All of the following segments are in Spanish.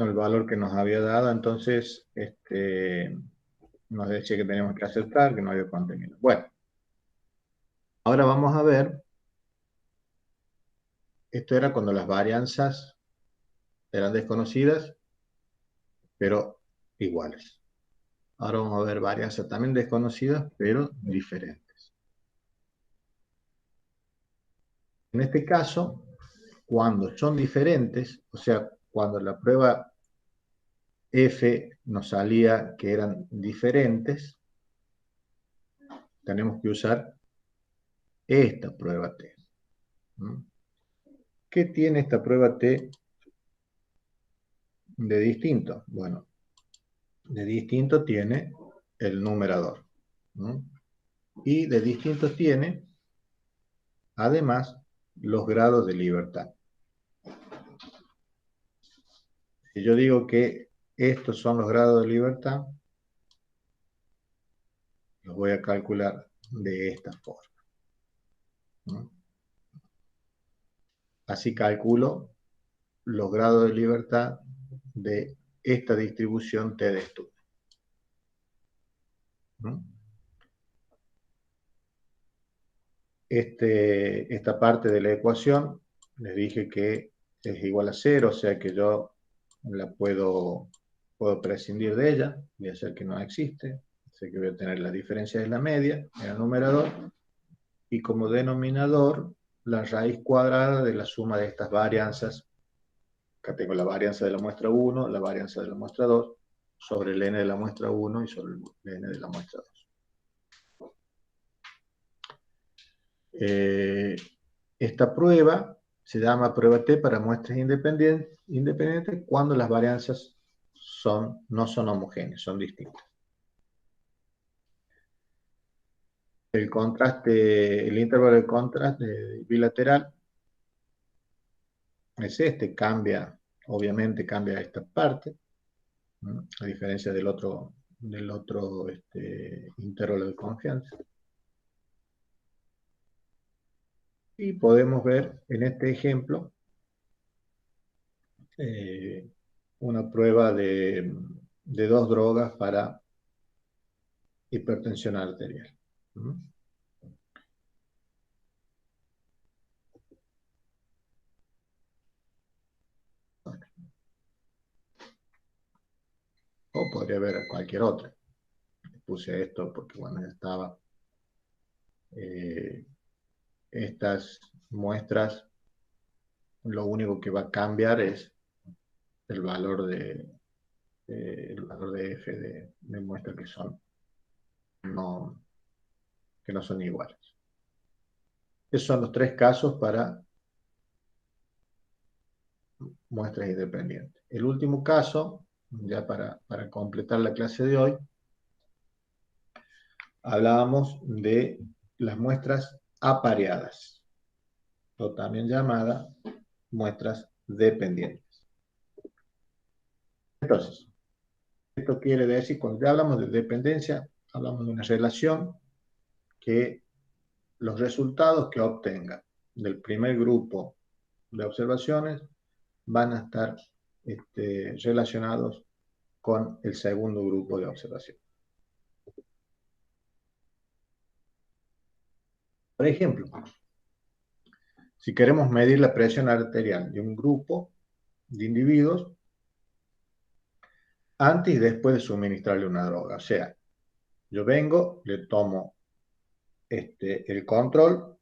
el valor que nos había dado, entonces nos decía que teníamos que aceptar, que no había contenido. Bueno, ahora vamos a ver, esto era cuando las varianzas eran desconocidas, pero iguales. Ahora vamos a ver varianzas también desconocidas, pero diferentes. En este caso, cuando son diferentes, o sea, cuando la prueba F nos salía que eran diferentes, tenemos que usar esta prueba T. ¿Qué tiene esta prueba T de distinto? Bueno, de distinto tiene el numerador. Y de distinto tiene, además, los grados de libertad. Si yo digo que estos son los grados de libertad, los voy a calcular de esta forma. Así calculo los grados de libertad de esta distribución T de estudio. Esta parte de la ecuación, les dije que es igual a 0, o sea que yo la puedo prescindir de ella, voy a hacer que no existe, así que voy a tener la diferencia de la media en el numerador, y como denominador, la raíz cuadrada de la suma de estas varianzas. Acá tengo la varianza de la muestra 1, la varianza de la muestra 2, sobre el n de la muestra 1 y sobre el n de la muestra 2. Esta prueba se llama prueba T para muestras independientes cuando las varianzas no son homogéneas, son distintas. El intervalo de contraste bilateral es obviamente cambia esta parte, ¿no? A diferencia del otro intervalo de confianza. Y podemos ver en este ejemplo una prueba de 2 drogas para hipertensión arterial. O podría haber cualquier otra. Puse esto porque, bueno, ya estaba. Estas muestras, lo único que va a cambiar es el valor de F de muestra que no son iguales. Esos son los 3 casos para muestras independientes. El último caso, ya para completar la clase de hoy, hablábamos de las muestras apareadas, o también llamadas muestras dependientes. Entonces, esto quiere decir, cuando ya hablamos de dependencia, hablamos de una relación que los resultados que obtenga del primer grupo de observaciones van a estar relacionados con el segundo grupo de observación. Por ejemplo, si queremos medir la presión arterial de un grupo de individuos antes y después de suministrarle una droga, o sea, yo vengo, le tomo el control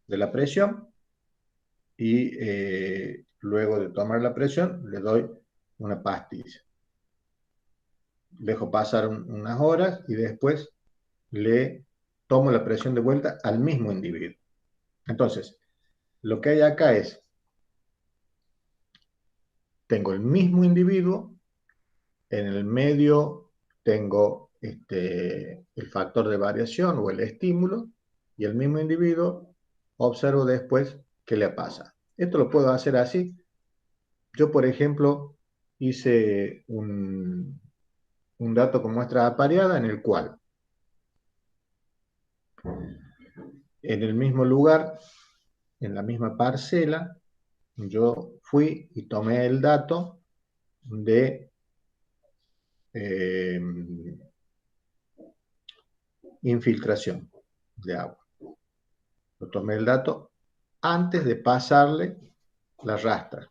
de la presión y luego de tomar la presión le doy una pastilla. Dejo pasar unas horas y después le tomo la presión de vuelta al mismo individuo. Entonces, lo que hay acá es, tengo el mismo individuo, en el medio tengo el factor de variación o el estímulo, y el mismo individuo observo después qué le pasa. Esto lo puedo hacer así. Yo, por ejemplo, hice un dato con muestra apareada en el cual en el mismo lugar, en la misma parcela, yo fui y tomé el dato de infiltración de agua. Yo tomé el dato antes de pasarle la rastra.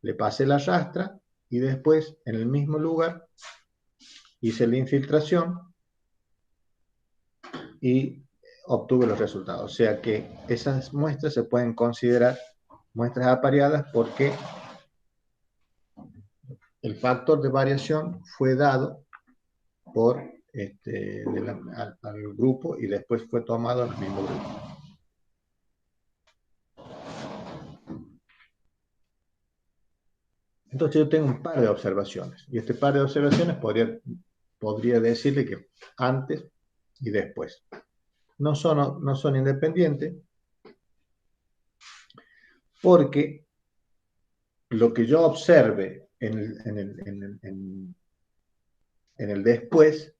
Le pasé la rastra y después, en el mismo lugar, hice la infiltración y obtuve los resultados. O sea que esas muestras se pueden considerar muestras apareadas porque el factor de variación fue dado por al grupo y después fue tomado en el mismo grupo. Entonces yo tengo un par de observaciones y este par de observaciones podría decirle que antes y después. No son independientes porque lo que yo observe en el después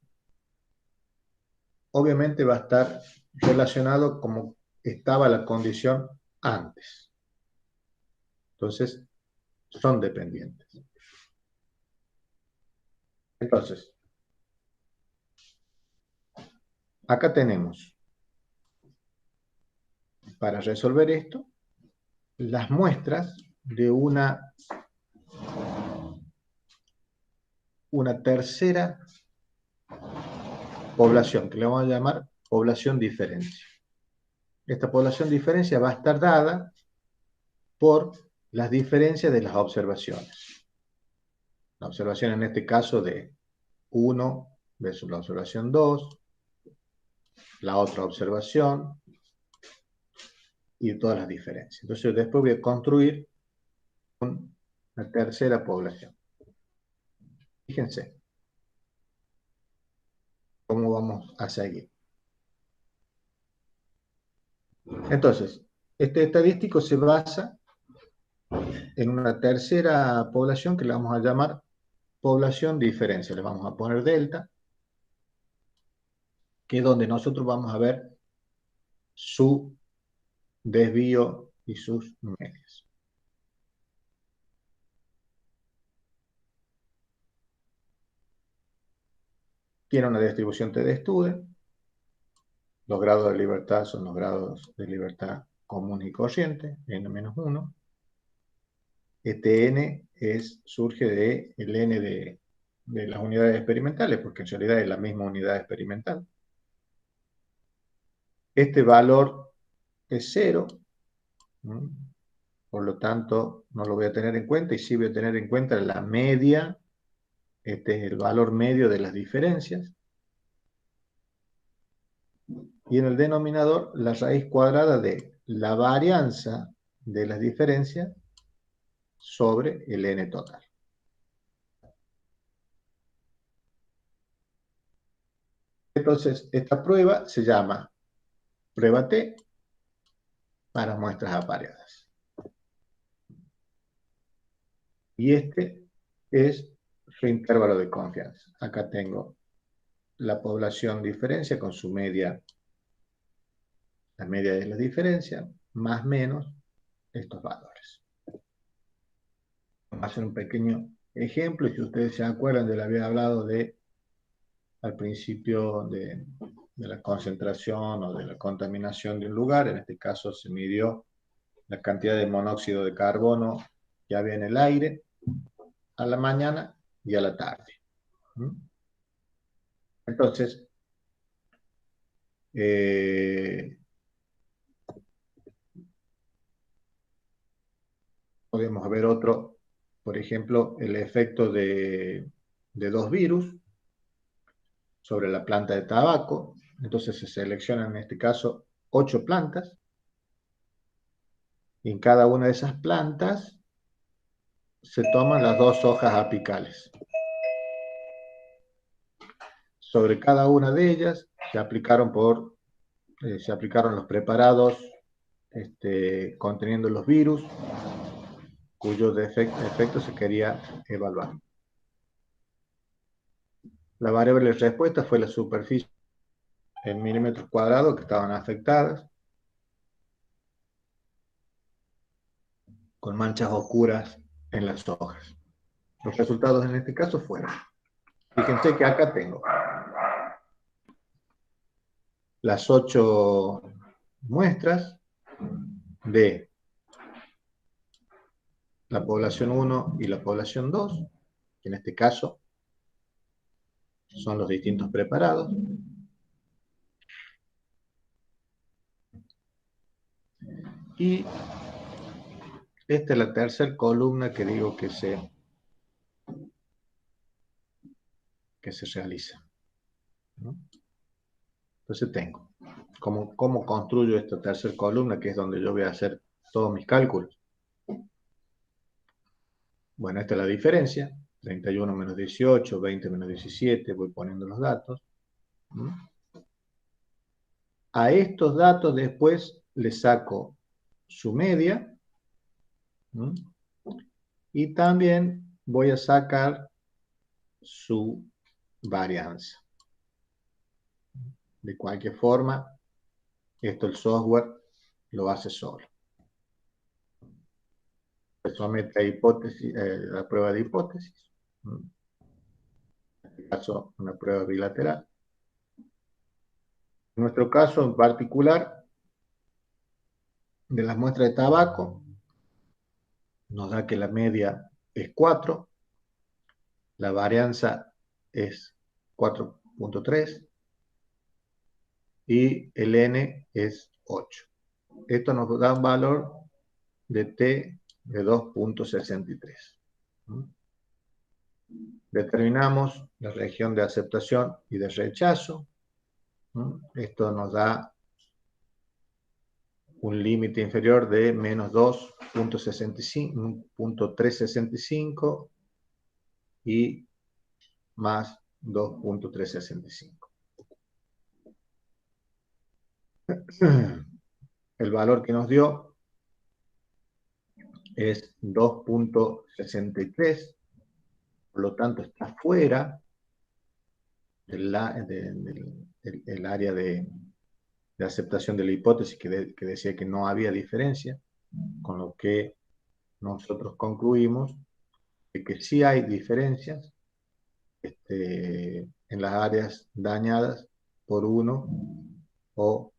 obviamente va a estar relacionado como estaba la condición antes. Entonces, son dependientes. Entonces, acá tenemos, para resolver esto, las muestras de una tercera población, que le vamos a llamar población diferencia. Esta población diferencia va a estar dada por las diferencias de las observaciones. La observación en este caso de 1 versus la observación 2, la otra observación y todas las diferencias. Entonces después voy a construir una tercera población. Fíjense cómo vamos a seguir. Entonces, este estadístico se basa en una tercera población que le vamos a llamar población diferencia. Le vamos a poner delta, que es donde nosotros vamos a ver su desvío y sus medias. Tiene una distribución T de Stude. Los grados de libertad son los grados de libertad común y corriente, n-1. Este n surge del n de las unidades experimentales, porque en realidad es la misma unidad experimental. Este valor es 0, por lo tanto no lo voy a tener en cuenta, y sí voy a tener en cuenta la media, este es el valor medio de las diferencias. Y en el denominador, la raíz cuadrada de la varianza de las diferencias sobre el n total. Entonces, esta prueba se llama prueba T para muestras apareadas. Y este es su intervalo de confianza. Acá tengo la población diferencia con su media, la media de la diferencia, más o menos estos valores. Vamos a hacer un pequeño ejemplo, y si ustedes se acuerdan de lo que había hablado al principio de la concentración o de la contaminación de un lugar. En este caso se midió la cantidad de monóxido de carbono que había en el aire a la mañana y a la tarde. Entonces, podemos ver otro, por ejemplo, el efecto de dos virus sobre la planta de tabaco. Entonces se seleccionan en este caso 8 plantas, y en cada una de esas plantas se toman las 2 hojas apicales. Sobre cada una de ellas se aplicaron los preparados conteniendo los virus cuyos efectos se quería evaluar. La variable de respuesta fue la superficie en milímetros cuadrados que estaban afectadas, con manchas oscuras en las hojas. Los resultados en este caso fueron, fíjense que acá tengo las 8 muestras de la población 1 y la población 2, que en este caso son los distintos preparados. Y esta es la tercera columna que digo que se realiza, ¿no? Entonces tengo, ¿cómo construyo esta tercera columna, que es donde yo voy a hacer todos mis cálculos? Bueno, esta es la diferencia, 31 menos 18, 20 menos 17, voy poniendo los datos. A estos datos después le saco su media, y también voy a sacar su varianza. De cualquier forma, esto el software lo hace solo. Se somete a hipótesis, la prueba de hipótesis. En este caso, una prueba bilateral. En nuestro caso en particular, de las muestras de tabaco, nos da que la media es 4, la varianza es 4.3 y el n es 8. Esto nos da un valor de t de 2.63. Determinamos la región de aceptación y de rechazo. Esto nos da un límite inferior de menos 2.365 y más 2.365. El valor que nos dio es 2.63, por lo tanto está fuera del área de aceptación de la hipótesis que decía que no había diferencia, con lo que nosotros concluimos de que sí hay diferencias en las áreas dañadas por uno o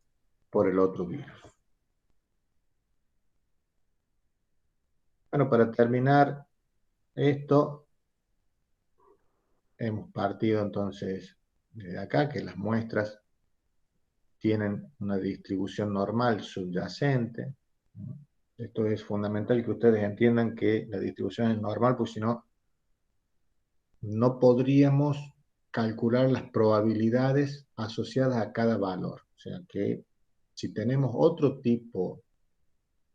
por el otro virus. Bueno, para terminar esto, hemos partido entonces de acá, que las muestras tienen una distribución normal subyacente. Esto es fundamental que ustedes entiendan que la distribución es normal, porque si no, no podríamos calcular las probabilidades asociadas a cada valor. O sea que si tenemos otro tipo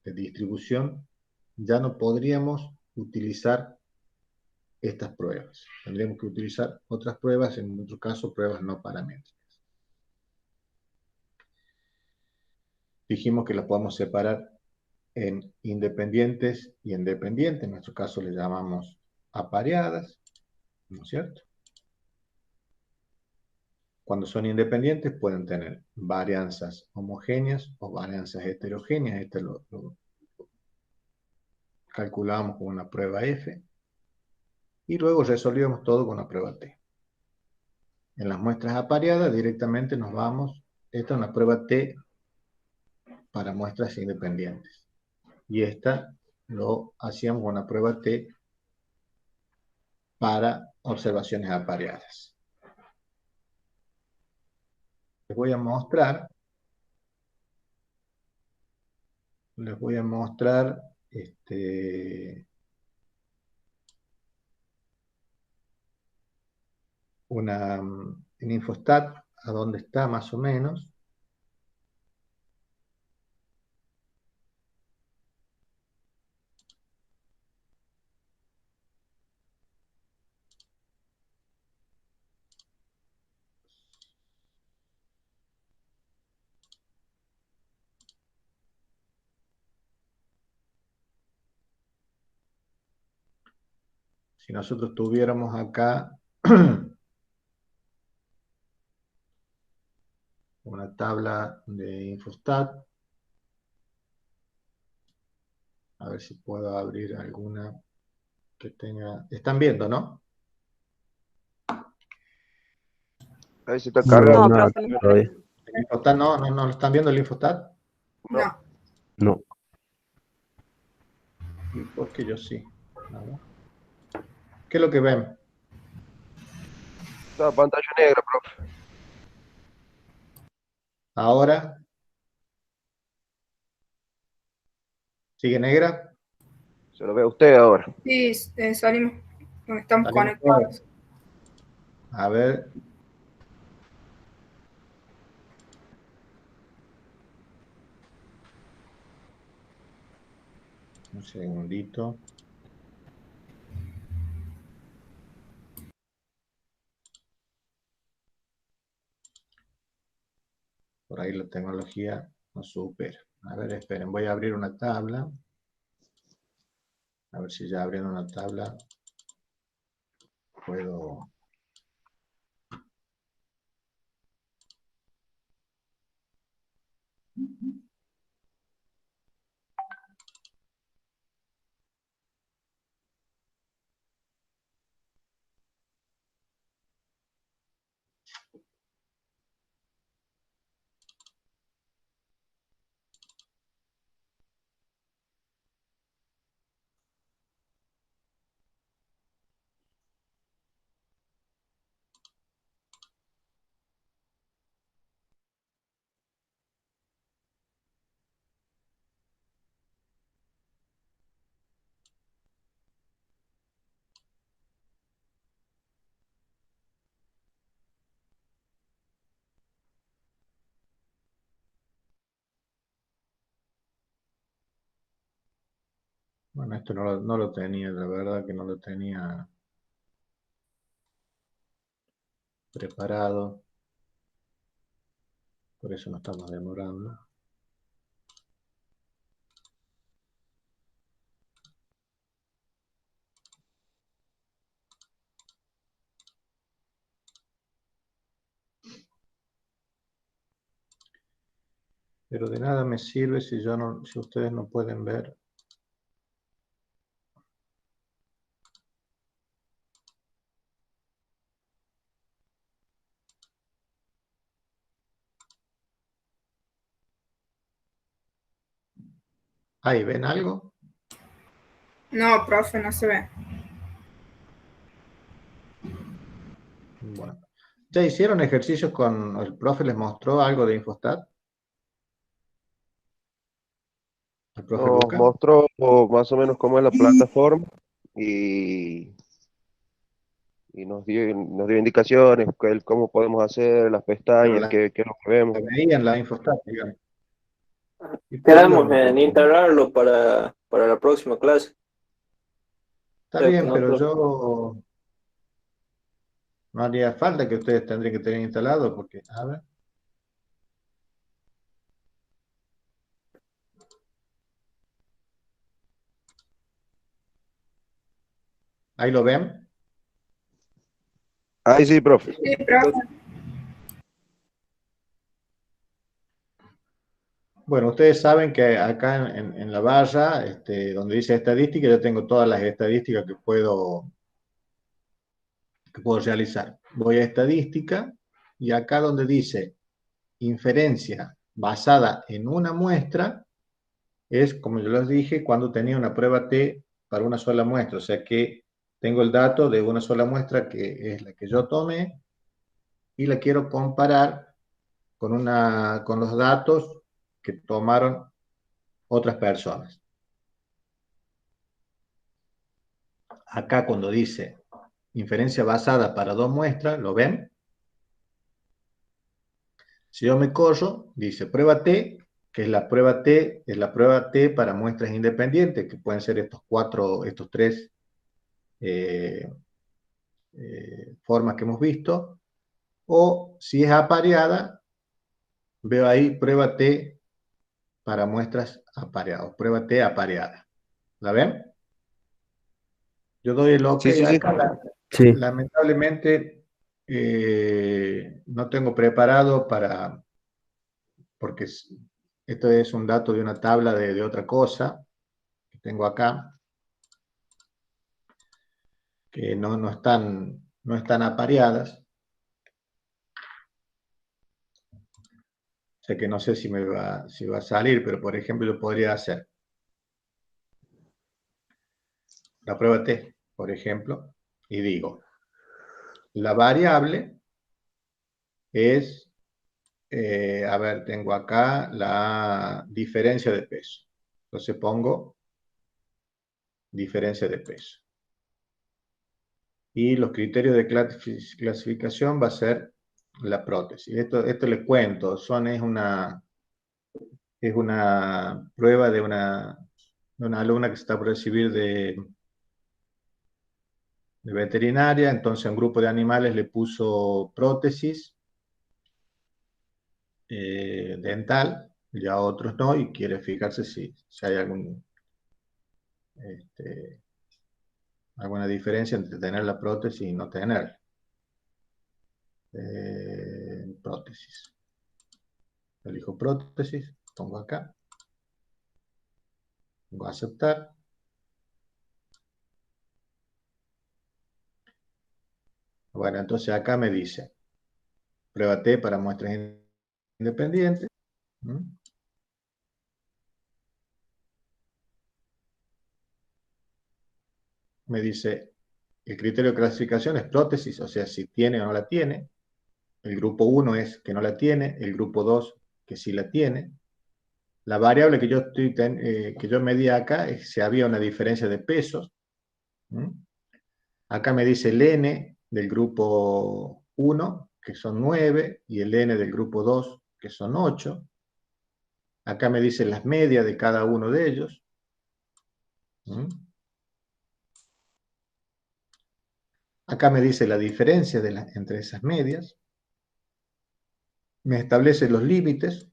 de distribución, ya no podríamos utilizar estas pruebas. Tendríamos que utilizar otras pruebas, en nuestro caso pruebas no paramétricas. Dijimos que las podemos separar en independientes y en dependientes. En nuestro caso le llamamos apareadas, ¿no es cierto? Cuando son independientes pueden tener varianzas homogéneas o varianzas heterogéneas. Este lo calculamos con una prueba F y luego resolvemos todo con una prueba T. En las muestras apareadas directamente nos vamos, esta es una prueba T para muestras independientes y esta lo hacíamos con una prueba T para observaciones apareadas. Les voy a mostrar en Infostat a dónde está más o menos. Si nosotros tuviéramos acá una tabla de Infostat, a ver si puedo abrir alguna. que tenga... ¿Están viendo, no? Ahí se está No, cargando. No, nada profe, no. todavía. ¿El Infostat no lo están viendo el Infostat? No, No. No. ¿Y por qué yo sí? A ver. ¿Qué es lo que ven? está pantalla negra, profe. Ahora, ¿sigue negra? Se lo ve a usted ahora. Sí, salimos. No estamos Salimos todos. conectados. A ver. Un segundito. Por ahí la tecnología nos supera. A ver, esperen, voy a abrir una tabla. A ver si ya abriendo una tabla puedo... Bueno, esto no lo tenía, la verdad que no lo tenía preparado. Por eso nos estamos demorando. Pero de nada me sirve si si ustedes no pueden ver. Ahí, ¿ven algo? No, profe, no se ve. Bueno. ¿Ya hicieron ejercicios con el profe? ¿Les mostró algo de Infostat? ¿El profe Nos Lucas? mostró más o menos cómo es la plataforma y, y nos dio indicaciones, cómo podemos hacer, las Pero pestañas, qué es lo que vemos. la veían la Infostat, digamos. ¿Y por qué no Quedamos lo en tocan? instalarlo para la próxima clase. Está Creo que bien, pero nosotros, yo no haría falta que ustedes tendrían que tener instalado porque, a ver, ahí lo ven. Ahí sí, profe. Sí, profe. Bueno, ustedes saben que acá en la barra, donde dice estadística, yo tengo todas las estadísticas que puedo realizar. Voy a estadística y acá donde dice inferencia basada en una muestra, es, como yo les dije, cuando tenía una prueba T para una sola muestra. O sea que tengo el dato de una sola muestra que es la que yo tomé y la quiero comparar con los datos que tomaron otras personas. Acá cuando dice inferencia basada para dos muestras, ¿lo ven? Si yo me corro, dice prueba T, que es la prueba T, es la prueba T para muestras independientes, que pueden ser estos tres eh, formas que hemos visto, o si es apareada, veo ahí prueba T para muestras apareadas, prueba T apareada. ¿La ven? Yo doy el OK Sí, sí, sí. acá. Sí. Lamentablemente no tengo preparado porque esto es un dato de una tabla de otra cosa que tengo acá. que no están apareadas. O sea que no sé si va a salir, pero por ejemplo yo podría hacer la prueba T, por ejemplo, y digo, la variable es, a ver, tengo acá la diferencia de peso. Entonces pongo diferencia de peso. Y los criterios de clasificación va a ser la prótesis. Esto les cuento, es una prueba de una alumna que se está por recibir de veterinaria, entonces a un grupo de animales le puso prótesis dental, y a otros no, y quiere fijarse si hay alguna diferencia entre tener la prótesis y no tener prótesis. Elijo prótesis, pongo acá, pongo a aceptar. Bueno, entonces acá me dice, prueba T para muestras independientes. Me dice, el criterio de clasificación es prótesis, o sea, si tiene o no la tiene. El grupo 1 es que no la tiene, el grupo 2 que sí la tiene. La variable que yo medía acá es si había una diferencia de pesos. Acá me dice el n del grupo 1, que son 9, y el n del grupo 2, que son 8. Acá me dice las medias de cada uno de ellos. Acá me dice la diferencia entre esas medias. Me establece los límites,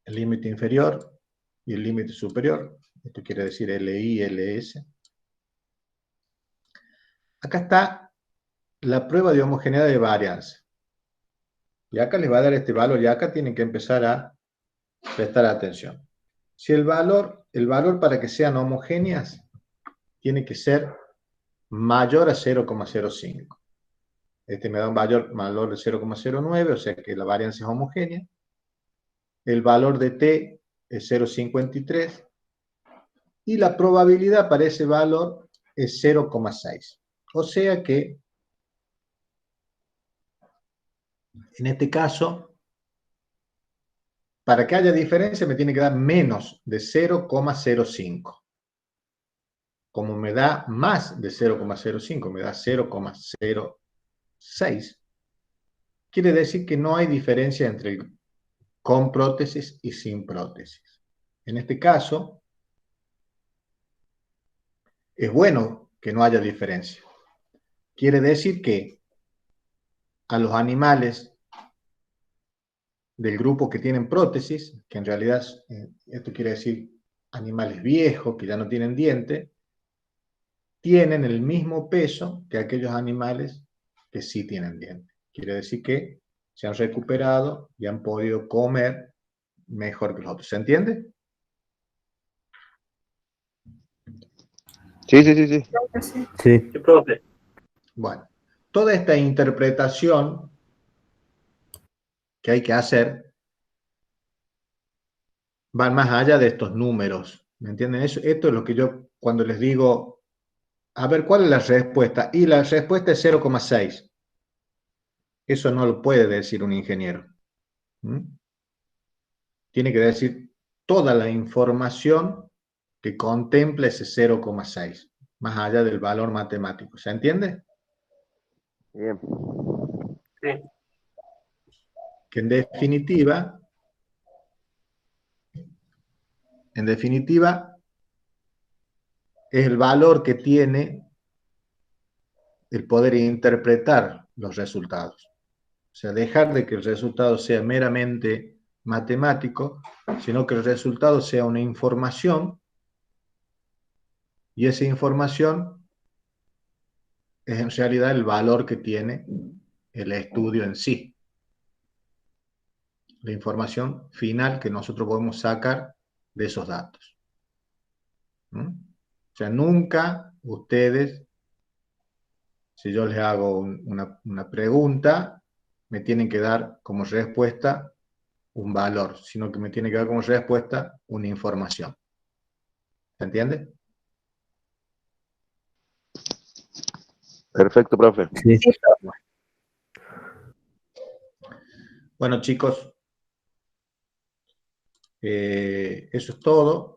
el límite inferior y el límite superior. Esto quiere decir LI, LS. Acá está la prueba de homogeneidad de varianza. Y acá les va a dar este valor, y acá tienen que empezar a prestar atención. Si el valor para que sean homogéneas tiene que ser mayor a 0,05. Este me da un valor de 0,09, o sea que la varianza es homogénea. El valor de t es 0,53 y la probabilidad para ese valor es 0,6. O sea que, en este caso, para que haya diferencia me tiene que dar menos de 0,05. Como me da más de 0,05, me da 0,06, quiere decir que no hay diferencia entre con prótesis y sin prótesis. En este caso, es bueno que no haya diferencia. Quiere decir que a los animales del grupo que tienen prótesis, que en realidad esto quiere decir animales viejos que ya no tienen diente, tienen el mismo peso que aquellos animales que sí tienen diente. Quiere decir que se han recuperado y han podido comer mejor que los otros. ¿Se entiende? Sí, sí, sí, sí. Sí. Sí. Sí, profe. Bueno, toda esta interpretación que hay que hacer van más allá de estos números. ¿Me entienden? Esto es lo que yo, cuando les digo, a ver, ¿cuál es la respuesta? Y la respuesta es 0,6. Eso no lo puede decir un ingeniero. Tiene que decir toda la información que contempla ese 0,6, más allá del valor matemático. ¿Se entiende? Bien. Sí. Que en definitiva, es el valor que tiene el poder interpretar los resultados. O sea, dejar de que el resultado sea meramente matemático, sino que el resultado sea una información, y esa información es en realidad el valor que tiene el estudio en sí. La información final que nosotros podemos sacar de esos datos. O sea, nunca ustedes Si yo les hago una pregunta, me tienen que dar como respuesta un valor, sino que me tienen que dar como respuesta una información. ¿Se entiende? Perfecto, profe. Sí. Sí, profe. Bueno, chicos, eso es todo.